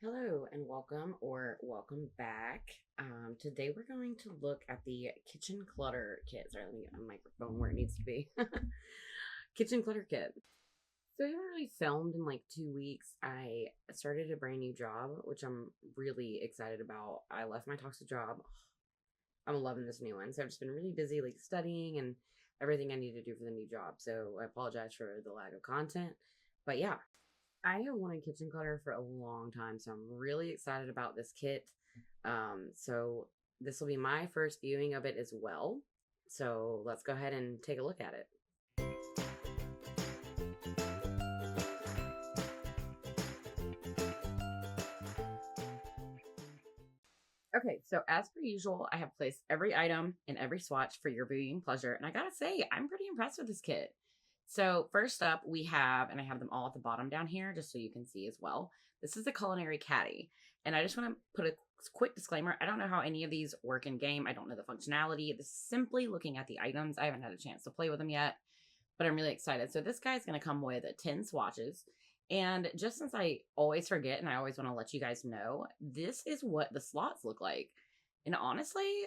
Hello and welcome back. Today we're going to look at the kitchen clutter kit. Sorry, let me get my microphone where it needs to be. Kitchen clutter kit. So I haven't really filmed in like 2 weeks. I started a brand new job, which I'm really excited about. I left my toxic job. I'm loving this new one. So I've just been really busy like studying and everything I need to do for the new job. So I apologize for the lack of content. But yeah, I have wanted kitchen clutter for a long time, so I'm really excited about this kit. So this will be my first viewing of it as well. So let's go ahead and take a look at it. Okay, so as per usual, I have placed every item in every swatch for your viewing pleasure, and I gotta say, I'm pretty impressed with this kit. So first up, we have, and I have them all at the bottom down here, just so you can see as well. This is the culinary caddy, and I just want to put a quick disclaimer. I don't know how any of these work in game. I don't know the functionality. This is simply looking at the items. I haven't had a chance to play with them yet, but I'm really excited. So this guy's going to come with 10 swatches. And just since I always forget and I always want to let you guys know, this is what the slots look like. And honestly,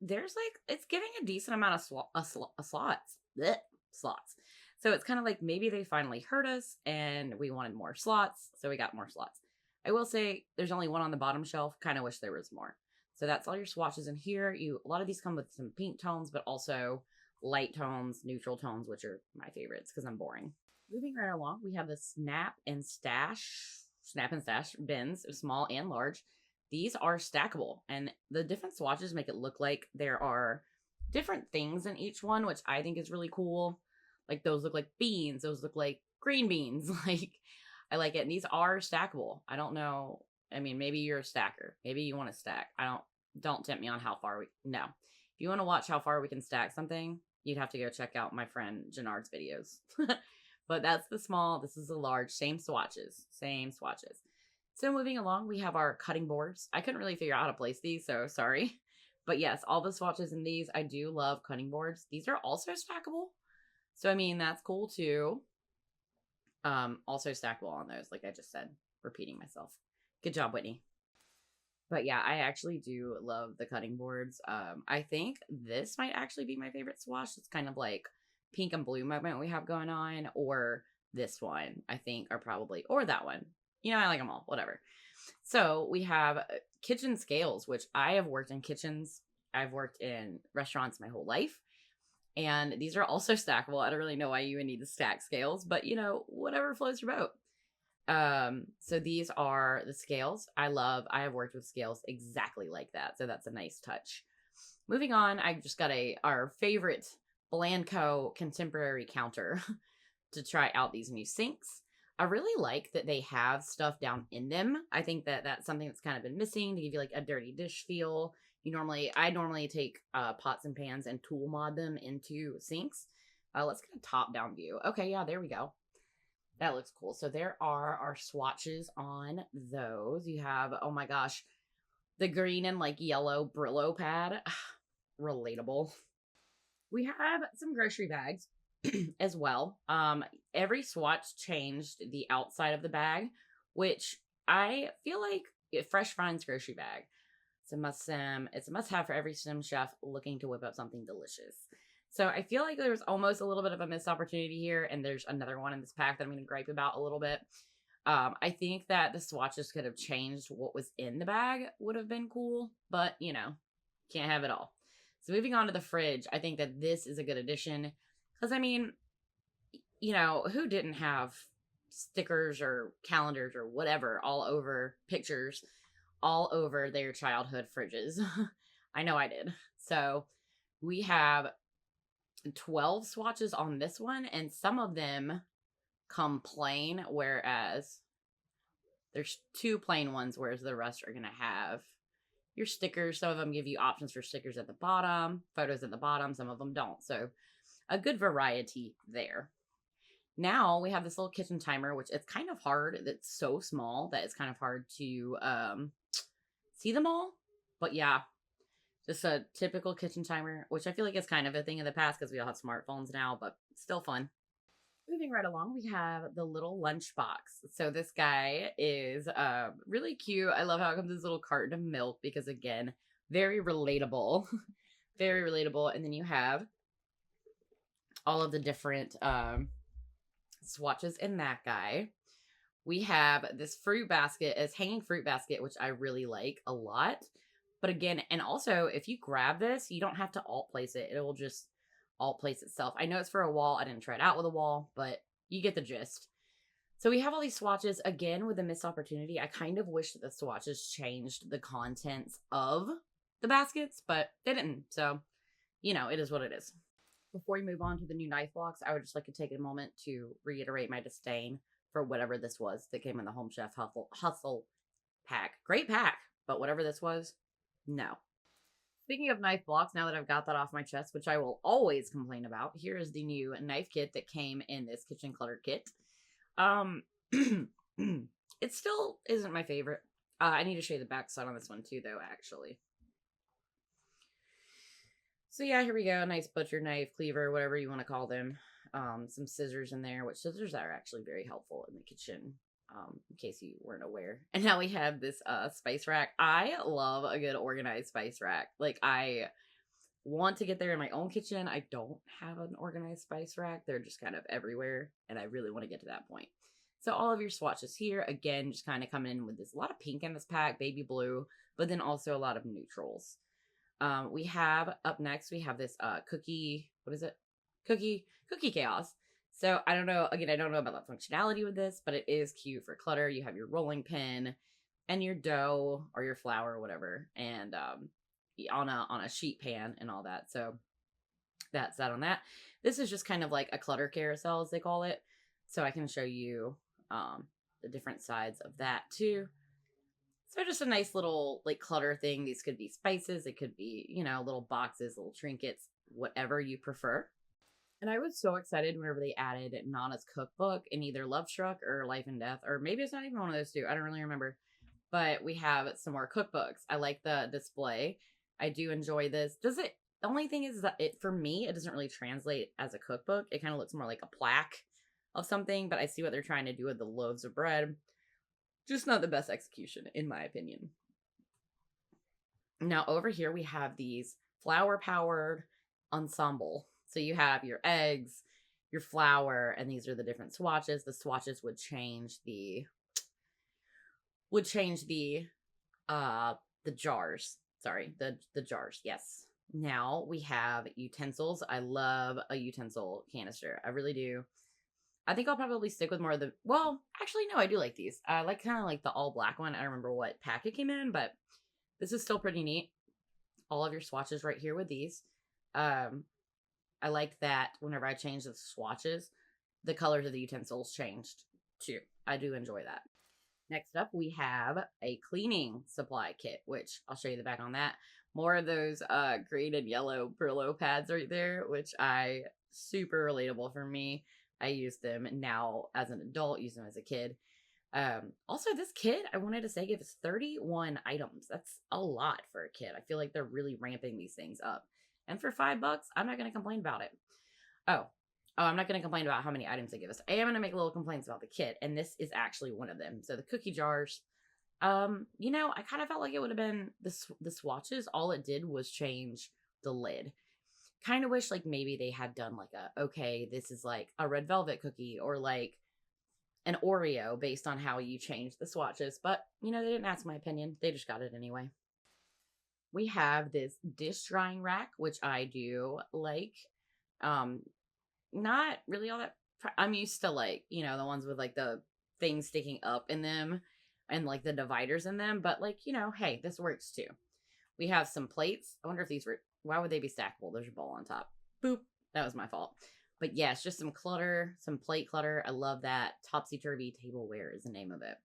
there's like, it's giving a decent amount of slots. Blech, slots. So it's kind of like maybe they finally heard us and we wanted more slots. So we got more slots. I will say there's only one on the bottom shelf. Kind of wish there was more. So that's all your swatches in here. A lot of these come with some pink tones, but also light tones, neutral tones, which are my favorites because I'm boring. Moving right along, we have the Snap and Stash bins, small and large. These are stackable, and the different swatches make it look like there are different things in each one, which I think is really cool. Like those look like beans, those look like green beans. Like I like it, and these are stackable. I don't know. I mean, maybe you're a stacker. Maybe you want to stack. Don't tempt me on how far we. No, if you want to watch how far we can stack something, you'd have to go check out my friend Jannard's videos. But that's the small. This is the large. Same swatches. Same swatches. So moving along, we have our cutting boards. I couldn't really figure out how to place these, so sorry. But yes, all the swatches in these, I do love cutting boards. These are also stackable. So, I mean, that's cool too. Also stackable on those, like I just said, repeating myself. Good job, Whitney. But yeah, I actually do love the cutting boards. I think this might actually be my favorite swatch. It's kind of like pink and blue moment we have going on, or this one, I think, are probably, or that one. I like them all, whatever. So we have kitchen scales, which I have worked in kitchens. I've worked in restaurants my whole life. And these are also stackable. I don't really know why you would need to stack scales, but whatever floats your boat. So these are the scales. I have worked with scales exactly like that. So that's a nice touch. Moving on, I just got our favorite Blanco contemporary counter to try out these new sinks. I really like that they have stuff down in them. I think that that's something that's kind of been missing to give you like a dirty dish feel. I normally take pots and pans and tool mod them into sinks. Let's get a top down view. Okay, yeah, there we go. That looks cool. So there are our swatches on those. You have, oh my gosh, the green and like yellow Brillo pad. Relatable. We have some grocery bags as well. Every swatch changed the outside of the bag, which I feel like Fresh Finds grocery bag. It's a must have for every sim chef looking to whip up something delicious. So I feel like there's almost a little bit of a missed opportunity here, and there's another one in this pack that I'm going to gripe about a little bit. I think that the swatches could have changed what was in the bag, would have been cool, but can't have it all. So moving on to the fridge, I think that this is a good addition because I mean, who didn't have stickers or calendars or whatever all over pictures all over their childhood fridges? I know I did. So we have 12 swatches on this one, and some of them come plain, whereas there's 2 plain ones, whereas the rest are going to have your stickers. Some of them give you options for stickers at the bottom, photos at the bottom. Some of them don't. So a good variety there. Now we have this little kitchen timer, which it's kind of hard. It's so small that it's kind of hard to see them all. But yeah, just a typical kitchen timer, which I feel like is kind of a thing of the past because we all have smartphones now, but still fun. Moving right along, we have the little lunchbox. So this guy is really cute. I love how it comes in this little carton of milk because again, very relatable. Very relatable. And then you have all of the different swatches in that guy. We have this fruit basket, as hanging fruit basket, which I really like a lot. But again, and also if you grab this, you don't have to alt place it. It will just alt place itself. I know it's for a wall. I didn't try it out with a wall, but you get the gist. So we have all these swatches again with a missed opportunity. I kind of wish that the swatches changed the contents of the baskets, but they didn't. So, it is what it is. Before we move on to the new knife blocks, I would just like to take a moment to reiterate my disdain for whatever this was that came in the Home Chef Hustle pack. Great pack, but whatever this was, no. Speaking of knife blocks, now that I've got that off my chest, which I will always complain about, here is the new knife kit that came in this kitchen clutter kit. It still isn't my favorite. I need to show you the backside on this one too, though, actually. So yeah, here we go. Nice butcher knife, cleaver, whatever you want to call them. Some scissors in there, which scissors are actually very helpful in the kitchen, in case you weren't aware. And now we have this spice rack. I love a good organized spice rack. Like, I want to get there in my own kitchen. I don't have an organized spice rack. They're just kind of everywhere, and I really want to get to that point. So all of your swatches here, again, just kind of coming in with this, a lot of pink in this pack, baby blue, but then also a lot of neutrals. We have up next, we have this cookie, what is it? Cookie chaos. So I don't know, again, I don't know about that functionality with this, but it is cute for clutter. You have your rolling pin and your dough or your flour or whatever, and on a sheet pan and all that. So that's that on that. This is just kind of like a clutter carousel, as they call it. So I can show you the different sides of that too. So just a nice little like clutter thing. These could be spices. It could be, little boxes, little trinkets, whatever you prefer. And I was so excited whenever they added Nana's cookbook in either Love Struck or Life and Death, or maybe it's not even one of those two. I don't really remember. But we have some more cookbooks. I like the display. I do enjoy this. The only thing is that for me, it doesn't really translate as a cookbook. It kind of looks more like a plaque of something, but I see what they're trying to do with the loaves of bread. Just not the best execution, in my opinion. Now, over here, we have these flour-powered ensemble. So you have your eggs, your flour, and these are the different swatches. The swatches would change the jars. Sorry, the jars, yes. Now we have utensils. I love a utensil canister. I really do. I think I'll probably stick with more of actually, no, I do like these. I like kind of like the all black one. I don't remember what pack it came in, but this is still pretty neat. All of your swatches right here with these. I like that whenever I change the swatches, the colors of the utensils changed too. I do enjoy that. Next up, we have a cleaning supply kit, which I'll show you the back on that. More of those green and yellow Brillo pads right there, which super relatable for me. I use them now as an adult, use them as a kid. Also, this kit, I wanted to say, gives us 31 items. That's a lot for a kid. I feel like they're really ramping these things up. And for $5, I'm not going to complain about it. Oh, I'm not going to complain about how many items they give us. I am going to make little complaints about the kit, and this is actually one of them. So the cookie jars, I kind of felt like it would have been the swatches. All it did was change the lid. Kind of wish like maybe they had done like this is like a red velvet cookie or like an Oreo based on how you change the swatches. But, they didn't ask my opinion. They just got it anyway. We have this dish drying rack, which I do like. Not really all that. I'm used to like, the ones with like the things sticking up in them and like the dividers in them. But like, hey, this works too. We have some plates. I wonder if these why would they be stackable? There's a bowl on top. Boop. That was my fault. But yeah, it's just some clutter, some plate clutter. I love that. Topsy-turvy tableware is the name of it.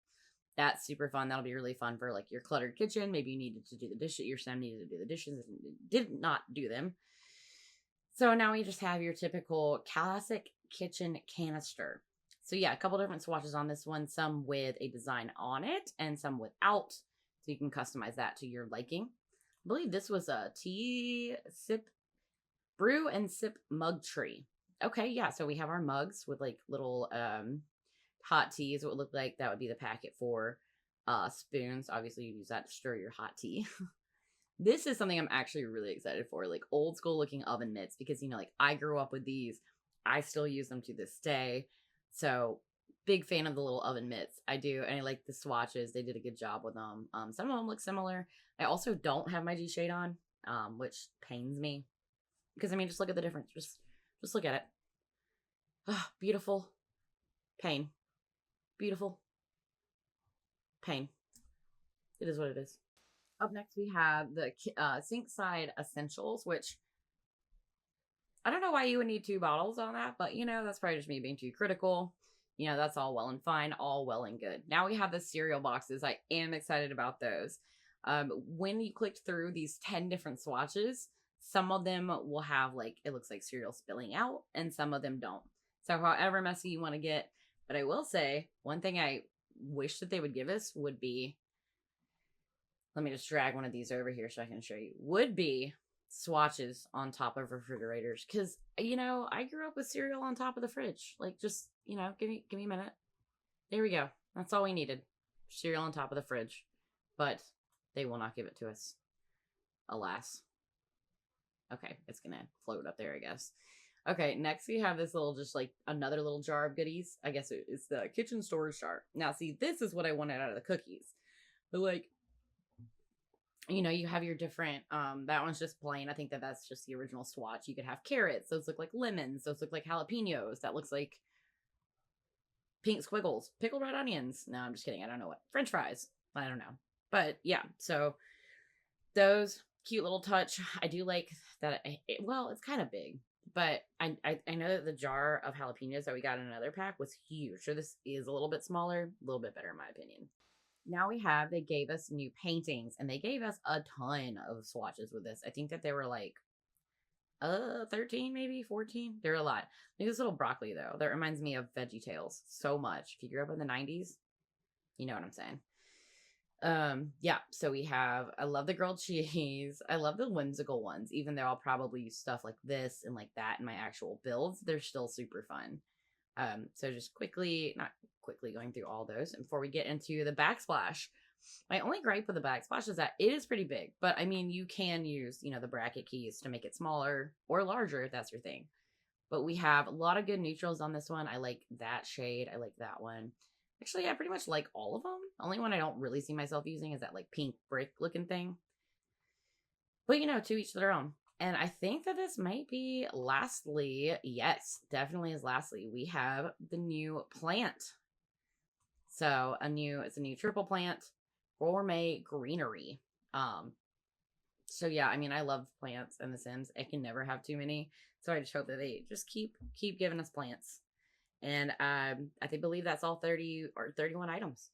That's super fun. That'll be really fun for like your cluttered kitchen. Maybe you needed to do the dishes. Your son needed to do the dishes and did not do them. So now we just have your typical classic kitchen canister. So yeah, a couple different swatches on this one. Some with a design on it and some without. So you can customize that to your liking. I believe this was a tea sip, brew and sip mug tree. Okay, yeah, so we have our mugs with like little hot teas. What would look like that would be the packet for spoons. Obviously, you use that to stir your hot tea. This is something I'm actually really excited for, like old school looking oven mitts, because like I grew up with these. I still use them to this day. So big fan of the little oven mitts. I do, and I like the swatches. They did a good job with them. Some of them look similar. I also don't have my G shade on, which pains me because I mean, just look at the difference. Just look at it. Oh, beautiful pain, beautiful pain. It is what it is. Up next, we have the sink side essentials, which I don't know why you would need two bottles on that, but that's probably just me being too critical. That's all well and fine, all well and good. Now we have the cereal boxes. I am excited about those. When you clicked through these 10 different swatches, some of them will have like, it looks like cereal spilling out, and some of them don't. So however messy you want to get. But I will say, one thing I wish that they would give us would be, let me just drag one of these over here so I can show you, would be swatches on top of refrigerators. Because, I grew up with cereal on top of the fridge. Like, just, give me a minute. There we go. That's all we needed. Cereal on top of the fridge. But they will not give it to us. Alas. Okay, it's going to float up there, I guess. Okay, next we have this little, just like another little jar of goodies. I guess it's the kitchen storage jar. Now, see, this is what I wanted out of the cookies. But like, you have your different, that one's just plain. I think that's just the original swatch. You could have carrots. Those look like lemons. Those look like jalapenos. That looks like pink squiggles. Pickled red onions. No, I'm just kidding. I don't know what. French fries. I don't know. But yeah, so those, cute little touch. I do like that. Well, it's kind of big. But I know that the jar of jalapenos that we got in another pack was huge. So this is a little bit smaller, a little bit better in my opinion. Now they gave us new paintings, and they gave us a ton of swatches with this. I think that they were like 13, maybe 14. They're a lot. Look at this little broccoli though. That reminds me of Veggie Tales so much. If you grew up in the 90s, you know what I'm saying. Yeah, so we have, I love the grilled cheese. I love the whimsical ones, even though I'll probably use stuff like this and like that in my actual builds. They're still super fun. So just not quickly going through all those. And before we get into the backsplash, my only gripe with the backsplash is that it is pretty big, but I mean, you can use, the bracket keys to make it smaller or larger if that's your thing. But we have a lot of good neutrals on this one. I like that shade. I like that one. Actually, I pretty much like all of them. The only one I don't really see myself using is that like pink brick looking thing. But to each their own. And I think that this might be lastly, yes, definitely is lastly, we have the new plant. So it's a new triple plant, gourmet greenery. So yeah, I mean, I love plants in The Sims. I can never have too many. So I just hope that they just keep giving us plants. And I believe that's all 30 or 31 items.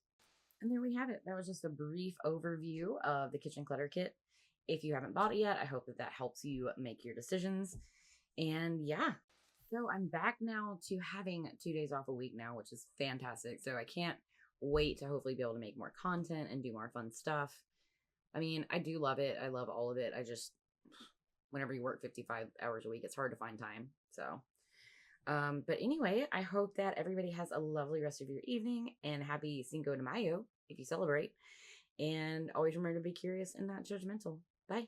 And there we have it. That was just a brief overview of the kitchen clutter kit. If you haven't bought it yet, I hope that helps you make your decisions. And yeah, so I'm back now to having 2 days off a week now, which is fantastic. So I can't wait to hopefully be able to make more content and do more fun stuff. I mean, I do love it. I love all of it. Whenever you work 55 hours a week, it's hard to find time. So, but anyway, I hope that everybody has a lovely rest of your evening, and happy Cinco de Mayo if you celebrate. And always remember to be curious and not judgmental. Bye.